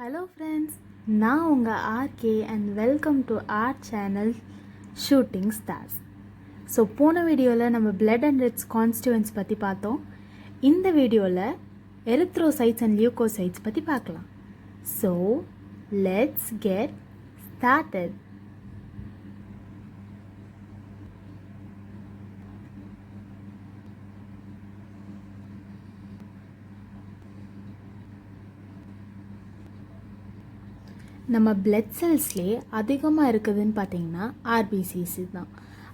Hello friends, நான் உங்கள் RK and welcome to our channel shooting stars. So போன வீடியோவில் நம்ம பிளட் அண்ட் ரெட்ஸ் கான்ஸ்டியூவன்ஸ் பற்றி பார்த்தோம். இந்த வீடியோவில் எரித்ரோசைட்ஸ் அண்ட் லியூகோசைட்ஸ் பற்றி பார்க்கலாம். So let's get started. நம்ம பிளட் செல்ஸ்லேயே அதிகமாக இருக்குதுன்னு பார்த்தீங்கன்னா ஆர்பிசிஸ் தான்,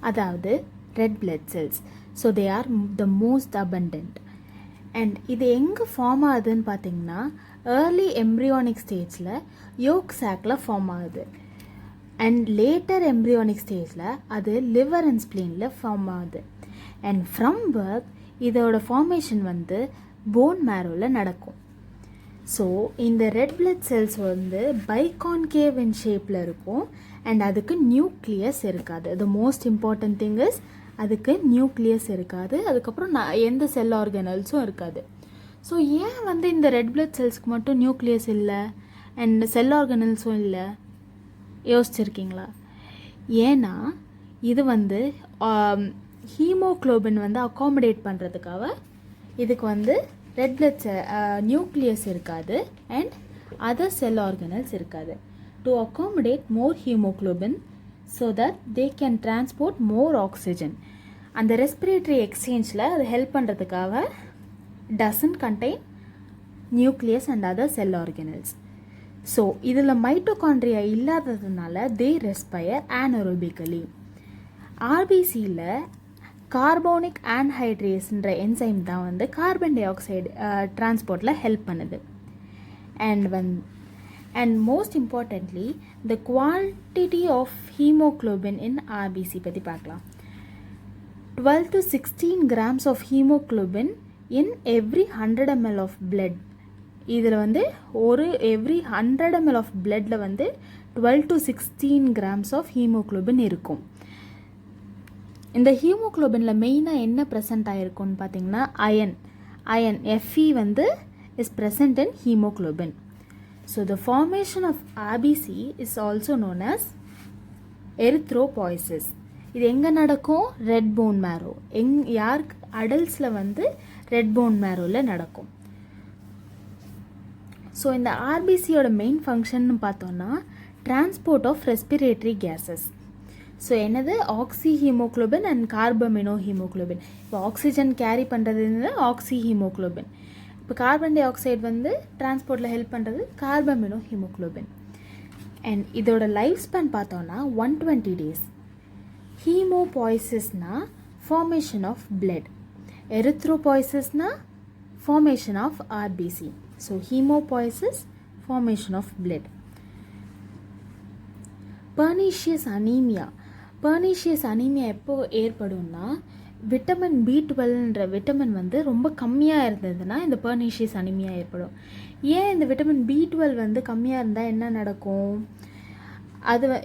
அதாவது red blood cells. So they are the most abundant. And இது எங்கே ஃபார்ம் ஆகுதுன்னு பார்த்தீங்கன்னா ஏர்லி எம்ப்ரியானிக் ஸ்டேஜில் யோக் சாக்கில் ஃபார்ம் ஆகுது. அண்ட் லேட்டர் எம்ப்ரியானிக் ஸ்டேஜில் அது லிவர் அண்ட் ஸ்ப்ளீனில் ஃபார்ம் ஆகுது. அண்ட் ஃப்ரம் பர்த் இதோட ஃபார்மேஷன் வந்து போன் மேரோவில் நடக்கும். ஸோ இந்த ரெட் பிளட் செல்ஸ் வந்து பைகான்கேவ் இன் ஷேப்பில் இருக்கும். அண்ட் அதுக்கு நியூக்ளியஸ் இருக்காது. The most important thing is அதுக்கு நியூக்ளியஸ் இருக்காது. அதுக்கப்புறம் எந்த செல் ஆர்கனல்ஸும் இருக்காது. ஸோ ஏன் வந்து இந்த ரெட் பிளட் செல்ஸ்க்கு மட்டும் நியூக்ளியஸ் இல்லை அண்ட் செல் ஆர்கனல்ஸும் இல்லை யோசிச்சிருக்கீங்களா? ஏன்னா இது வந்து ஹீமோக்ளோபின் வந்து அகாமடேட் பண்ணுறதுக்காக இதுக்கு வந்து ரெட் பிளட் நியூக்ளியஸ் இருக்காது அண்ட் அதர் செல் ஆர்கனல்ஸ் இருக்காது. To accommodate more haemoglobin so that they can transport more oxygen. அந்த ரெஸ்பிரேட்டரி எக்ஸ்சேஞ்சில் அது ஹெல்ப் பண்ணுறதுக்காக doesn't contain nucleus and other cell organelles. So இதில் மைட்டோகாண்ட்ரியா இல்லாததுனால தே ரெஸ்பயர் ஆனரோபிக்கலி. ஆர்பிசியில் carbonic ஆன்ஹைட்ரேஸ்ன்ற என்சைம் தான் வந்து கார்பன் டை ஆக்சைடு டிரான்ஸ்போர்ட்டில் ஹெல்ப் பண்ணுது. And most importantly the quantity of haemoglobin in RBC பற்றி பார்க்கலாம். 12 to 16 grams of haemoglobin in every 100 ml of blood. இதில் வந்து எவ்ரி 100 ml ஆஃப் பிளட்டில் வந்து 12 to 16 grams ஆஃப் ஹீமோக்ளோபின் இருக்கும். இந்த ஹீமோக்ளோபினில் மெயினாக என்ன ப்ரெசண்ட் ஆகிருக்குன்னு பார்த்தீங்கன்னா அயன் Fe வந்து is present in haemoglobin. So the formation of RBC is also known as erythropoiesis. இது எங்கே நடக்கும்? Red bone marrow. யாருக்கு? அடல்ட்ஸில் வந்து ரெட் போன் மேரோவில் நடக்கும். ஸோ இந்த ஆர்பிசியோட மெயின் ஃபங்க்ஷன் பார்த்தோன்னா transport of respiratory gases. So என்னது? Oxy haemoglobin and carbamino haemoglobin. இப்போ ஆக்சிஜன் கேரி பண்ணுறது ஆக்சி ஹீமோக்ளோபின். இப்போ கார்பன் டை ஆக்சைடு வந்து டிரான்ஸ்போர்ட்டில் ஹெல்ப் பண்ணுறது கார்பமினோ ஹீமோக்ளோபின். அண்ட் இதோட லைஃப் ஸ்பேன் பார்த்தோன்னா 120 days. ஹீமோபாய்சிஸ்னா ஃபார்மேஷன் ஆஃப் பிளட், எரித்ரோபாய்சிஸ்னா formation of RBC. So haemopoiesis, formation of blood. Pernicious anaemia எப்போ ஏற்படும்னா விட்டமின் B12ன்ற விட்டமின் வந்து ரொம்ப கம்மியாக இருந்ததுன்னா இந்த பர்னீஷியஸ் அனீமியா ஏற்படும். ஏன் இந்த விட்டமின் B12 வந்து கம்மியாக இருந்தால் என்ன நடக்கும்?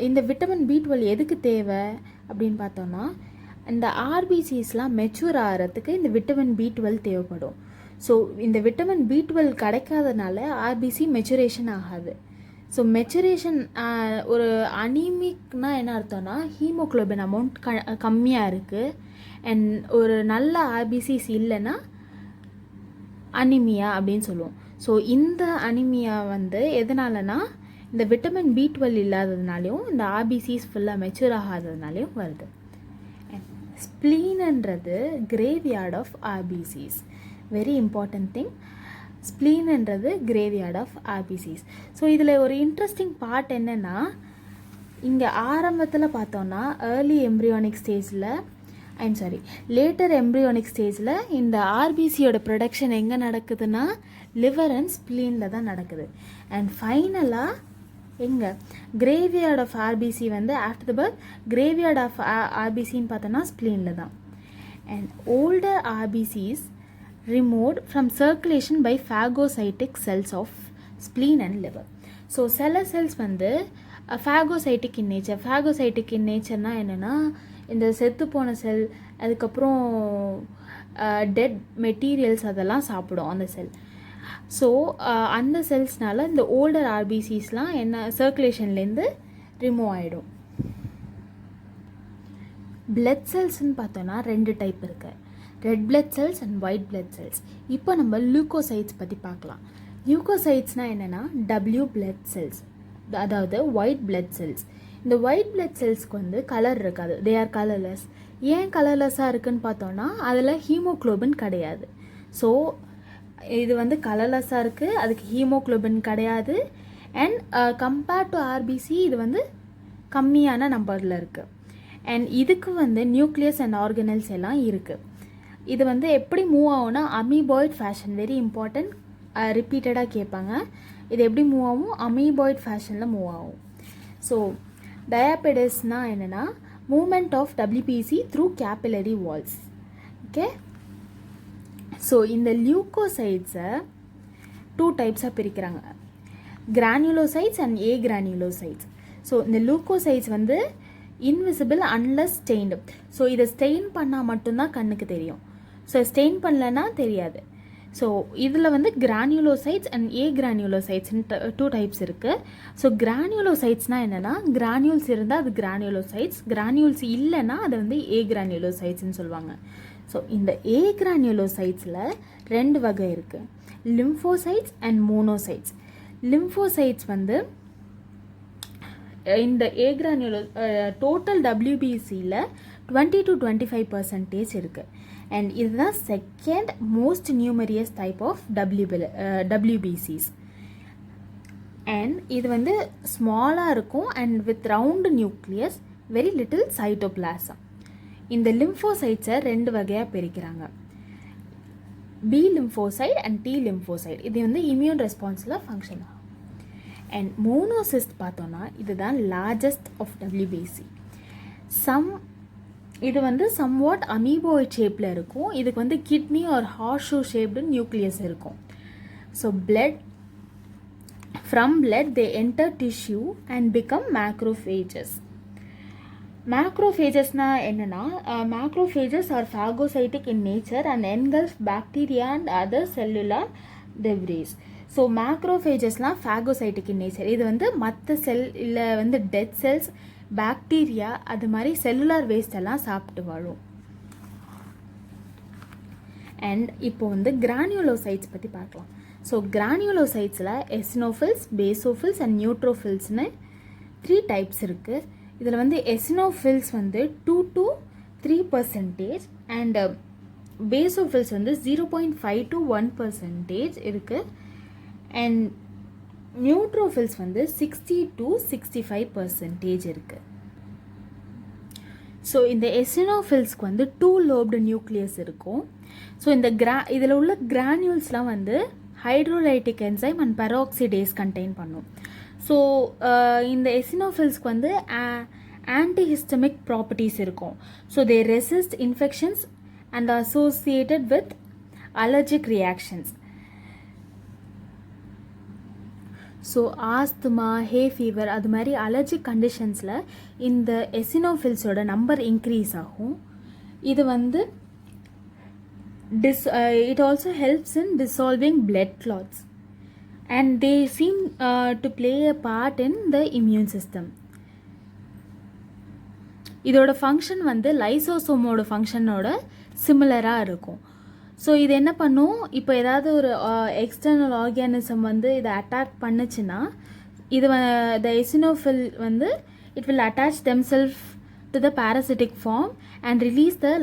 இந்த விட்டமின் B12 எதுக்கு தேவை அப்படின்னு பார்த்தோன்னா இந்த ஆர்பிசிஸ்லாம் மெச்சூர் ஆகிறதுக்கு இந்த விட்டமின் B12 தேவைப்படும். ஸோ இந்த விட்டமின் B12 கிடைக்காதனால ஆர்பிசி மெச்சுரேஷன் ஆகாது. ஸோ மெச்சுரேஷன் ஒரு அனீமிக்னா என்ன அர்த்தம்னா ஹீமோக்ளோபின் அமௌண்ட் கம்மியாக இருக்குது அண்ட் ஒரு நல்ல ஆர்பிசிஸ் இல்லைன்னா அனிமியா அப்படின்னு சொல்லுவோம். ஸோ இந்த அனிமியா வந்து எதனாலனா இந்த விட்டமின் B12 இல்லாததுனாலையும் இந்த ஆர்பிசிஸ் ஃபுல்லாக மெச்சூர் ஆகாததுனாலையும் வருது. ஸ்ப்ளீன்ன்றது graveyard of RBCs. Very important thing. ஸ்ப்ளீன்ன்றது கிரேவ்யார்ட் ஆஃப் ஆர்பிசிஸ். ஸோ இதில் ஒரு இன்ட்ரெஸ்டிங் பார்ட் என்னென்னா இங்கே ஆரம்பத்தில் பார்த்தோன்னா ஏர்லி எம்ப்ரியானிக் ஸ்டேஜில் லேட்டர் எம்ப்ரியானிக் ஸ்டேஜில் இந்த ஆர்பிசியோட ப்ரொடக்ஷன் எங்கே நடக்குதுன்னா லிவர் அண்ட் ஸ்ப்ளீனில் தான் நடக்குது. அண்ட் ஃபைனலாக எங்கே கிரேவ்யார்ட் ஆஃப் ஆர்பிசி வந்து after the birth graveyard of ஆர்பிசின்னு பார்த்தோன்னா ஸ்ப்ளீனில் தான். And older RBCs removed from circulation by phagocytic cells of spleen and liver. So சில செல்ஸ் வந்து phagocytic in nature. phagocytic in natureனா என்னென்னா இந்த செத்து போன செல், அதுக்கப்புறம் டெட் மெட்டீரியல்ஸ் அதெல்லாம் சாப்பிடும் அந்த செல். ஸோ அந்த செல்ஸ்னால இந்த ஓல்டர் ஆர்பிசிஸ்லாம் என்ன சர்க்குலேஷன்லேருந்து ரிமூவ் ஆகிடும். பிளட் செல்ஸ்ன்னு பார்த்தோன்னா 2 டைப் இருக்குது, red blood cells and white blood cells. இப்போ நம்ம லியூக்கோசைட்ஸ் பற்றி பார்க்கலாம். லியூக்கோசைட்ஸ்னால் என்னென்னா டபிள்யூ பிளட் செல்ஸ், அதாவது ஒயிட் பிளட் செல்ஸ். இந்த ஒயிட் பிளட் செல்ஸ்க்கு வந்து கலர் இருக்காது, தே ஆர் கலர்லெஸ். ஏன் கலர்லெஸ்ஸாக இருக்குதுன்னு பார்த்தோன்னா அதில் ஹீமோக்ளோபின் கிடையாது. ஸோ இது வந்து கலர்லெஸ்ஸாக இருக்குது, அதுக்கு ஹீமோக்ளோபின் கிடையாது. அண்ட் கம்பேர்ட் டு ஆர்பிசி இது வந்து கம்மியான நம்பரில் இருக்குது. அண்ட் இதுக்கு வந்து நியூக்ளியஸ் அண்ட் ஆர்கனல்ஸ் எல்லாம் இருக்குது. இது வந்து எப்படி மூவ் ஆகும்னா அமீபாய்ட் ஃபேஷன், வெரி இம்பார்ட்டன்ட், ரிப்பீட்டடாக கேட்பாங்க. இது எப்படி மூவ் ஆகும்? அமீபாய்ட் ஃபேஷனில் மூவ் ஆகும். ஸோ டயாபெடிஸ்னால் என்னென்னா movement of WBC through capillary walls. Okay, so இந்த லியூக்கோசைட்ஸை 2 டைப்ஸாக பிரிக்கிறாங்க, கிரானியூலோசைட்ஸ் அண்ட் ஏ கிரானியூலோசைட்ஸ். ஸோ இந்த லியூக்கோசைட்ஸ் வந்து இன்விசிபிள் அன்லஸ் ஸ்டெயின்டு. ஸோ இதை ஸ்டெயின் பண்ணால் மட்டும்தான் கண்ணுக்கு தெரியும், ஸோ ஸ்டெயின் பண்ணலன்னா தெரியாது. ஸோ இதில் வந்து கிரானியூலோசைட்ஸ் அண்ட் ஏ கிரானியூலோசைட்ஸ்னு 2 டைப்ஸ் இருக்குது. ஸோ கிரானியூலோசைட்ஸ்னால் என்னென்னா கிரானியூல்ஸ் இருந்தால் அது கிரானியூலோசைட்ஸ், கிரானியூல்ஸ் இல்லைன்னா அதை வந்து ஏ கிரானியூலோசைட்ஸ்ன்னு சொல்லுவாங்க. ஸோ இந்த ஏ கிரானியூலோசைட்ஸில் 2 வகை இருக்குது, லிம்ஃபோசைட்ஸ் அண்ட் மோனோசைட்ஸ். லிம்ஃபோசைட்ஸ் வந்து இந்த ஏ கிரானியூலோ டோட்டல் டபிள்யூபிசியில் 20 to 25% இருக்குது. அண்ட் இதுதான் second most numerous type of டபிள்யூபிசிஸ். அண்ட் இது வந்து ஸ்மாலாக இருக்கும் and with round nucleus, very little cytoplasm. இந்த லிம்ஃபோசைட்ஸை 2 வகையாக பிரிக்கிறாங்க, B lymphocyte and T lymphocyte. இது வந்து இம்யூன் ரெஸ்பான்ஸில் ஃபங்க்ஷன் ஆகும். அண்ட் மோனோசிஸ்ட் பார்த்தோன்னா இதுதான் லார்ஜஸ்ட் ஆஃப் டபிள்யூபிசி. இது வந்து சம்வாட் அமீபாய்ட் ஷேப்பில் இருக்கும். இதுக்கு வந்து kidney or horseshoe shaped nucleus இருக்கும். So from blood they enter tissue and become macrophages. மேக்ரோஃபேஜஸ்னால் என்னென்னா macrophages are phagocytic in nature and engulf bacteria and other cellular debris. So மேக்ரோஃபேஜஸ்லாம் ஃபேகோசைட்டிக் இன் நேச்சர். இது வந்து மற்ற செல் இல்லை வந்து டெட் செல்ஸ், பாக்டீரியா, அது மாதிரி செல்லுலார் வேஸ்ட் எல்லாம் சாப்பிட்டு வாழும். அண்ட் இப்போ வந்து கிரானியூலோசைட்ஸ் பற்றி பார்க்கலாம். ஸோ கிரானியூலோசைட்ஸில் எசினோஃபில்ஸ், பேசோஃபில்ஸ் அண்ட் நியூட்ரோஃபில்ஸ்னு 3 டைப்ஸ் இருக்குது. இதில் வந்து எசினோஃபில்ஸ் வந்து 2 to 3% அண்ட் பேசோஃபில்ஸ் வந்து 0.5 to 1% இருக்குது. அண்ட் நியூட்ரோஃபில்ஸ் வந்து 60 to 65% இருக்குது. ஸோ இந்த எசினோஃபில்ஸ்க்கு வந்து 2 லோப்டு நியூக்ளியஸ் இருக்கும். ஸோ இந்த இதில் உள்ள கிரானியூல்ஸ்லாம் வந்து hydrolytic enzyme and peroxidase contain பண்ணும். ஸோ இந்த எசினோஃபில்ஸ்க்கு வந்து ஆன்டிஹிஸ்டமிக் ப்ராப்பர்ட்டிஸ் இருக்கும். So they resist infections and associated with allergic reactions. So asthma, hey fever, அது மாதிரி அலர்ஜிக் கண்டிஷன்ஸில் இந்த எசினோஃபில்ஸோட நம்பர் இன்க்ரீஸ் ஆகும். இது வந்து it also helps in dissolving blood clots and they seem to play a part in the immune system. இதோட function வந்து லைசோசோமோட ஃபங்க்ஷனோட சிமிலராக இருக்கும். So இது என்ன பண்ணும், இப்போ ஏதாவது ஒரு எக்ஸ்டர்னல் ஆர்கானிசம் வந்து இதை அட்டாக் பண்ணுச்சுன்னா இது த எசினோஃபில் வந்து it will attach themself to the parasitic form and release the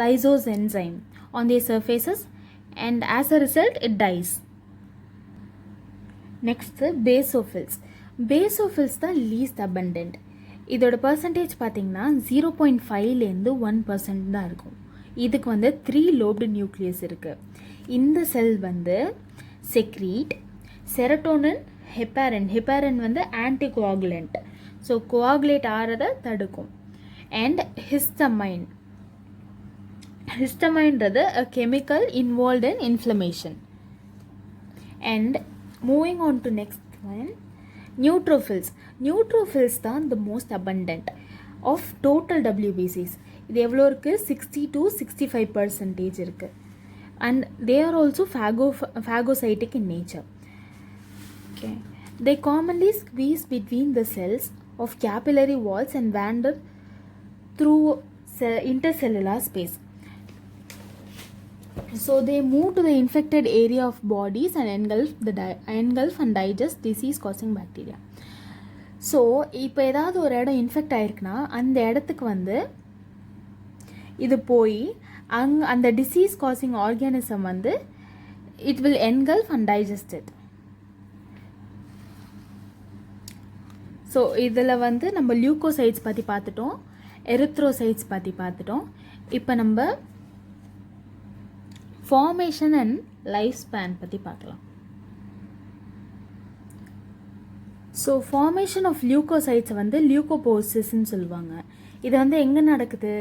lysose enzyme on their surfaces and as a result it dies. Next, basophils தான் least abundant. இதோட பர்சன்டேஜ் பார்த்திங்கன்னா 0.5லேருந்து 1% தான் இருக்கும். இதுக்கு வந்து 3 லோப்டு நியூக்ளியஸ் இருக்குது. இந்த செல் வந்து செக்ரீட் செரட்டோனின், ஹெப்பாரின் வந்து ஆன்டிகோஆகுலண்ட், ஸோ கோஆகுலேட் ஆகிறத தடுக்கும். அண்ட் ஹிஸ்டமைன்றது a chemical involved in inflammation. And moving on to next one, neutrophils தான் the most abundant of total WBCs. இது எவ்வளோ இருக்குது, 60 to 65% இருக்குது. and they are also phagocytic in nature. Okay. They commonly squeeze between the cells of capillary walls and wander through intercellular space. So they move to the infected area of bodies and engulf and digest disease causing bacteria. So இப்போ ஏதாவது ஒரு இடம் infect ஆகிருக்குன்னா அந்த இடத்துக்கு வந்து இது போய் அந்த டிசீஸ் காசிங் ஆர்கானிசம் வந்து it will engulf and digest it. So இதில் வந்து நம்ம லியூக்கோசைட்ஸ் பற்றி பார்த்துட்டோம், எரித்ரோசைட்ஸ் பற்றி பார்த்துட்டோம். இப்போ நம்ம ஃபார்மேஷன் அண்ட் லைஃப் ஸ்பேன் பற்றி பார்க்கலாம். ஸோ ஃபார்மேஷன் ஆஃப் லியூக்கோசைட்ஸை வந்து லியூக்கோபோசிஸ்ன்னு சொல்லுவாங்க. இது வந்து எங்கே நடக்குது?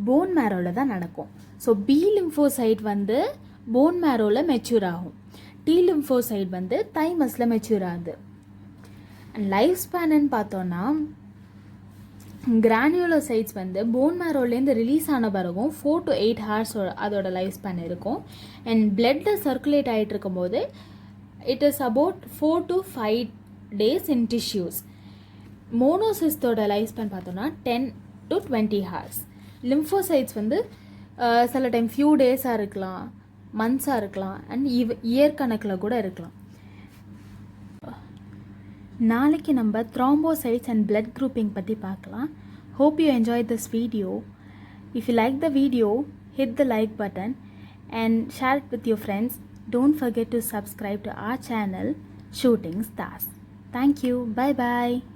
போன் மேரோவில் தான் நடக்கும். ஸோ பி லிம்ஃபோசைட் வந்து போன் மேரோவில் மெச்சூர் ஆகும். டி லிம்ஃபோசைட் வந்து தைமஸில் மெச்சூர் ஆகுது. அண்ட் லைஃப் ஸ்பேனுன்னு பார்த்தோன்னா கிரானியூலோசைட்ஸ் வந்து போன் மேரோலேருந்து ரிலீஸ் ஆன பிறகும் 4 to 8 hours அதோட லைஃப் ஸ்பேன் இருக்கும். அண்ட் பிளட்டில் சர்க்குலேட் ஆகிட்டு இருக்கும்போது it is about 4 to 5 days in tissues. மோனோசிஸ்டோட லைஃப் ஸ்பேன் பார்த்தோன்னா 10 to 20 hours. லிம்ஃபோசைட்ஸ் வந்து சில டைம் ஃபியூ டேஸாக இருக்கலாம், மந்த்ஸாக இருக்கலாம், அண்ட் இயர் கணக்கில் கூட இருக்கலாம். நாளைக்கு நம்ம த்ராம்போசைட்ஸ் அண்ட் பிளட் குரூப்பிங் பற்றி பார்க்கலாம். Hope you enjoy this video. If you like the video, hit the like button and share it with your friends. Don't forget to subscribe to our channel Shooting Stars. Thank you. Bye bye.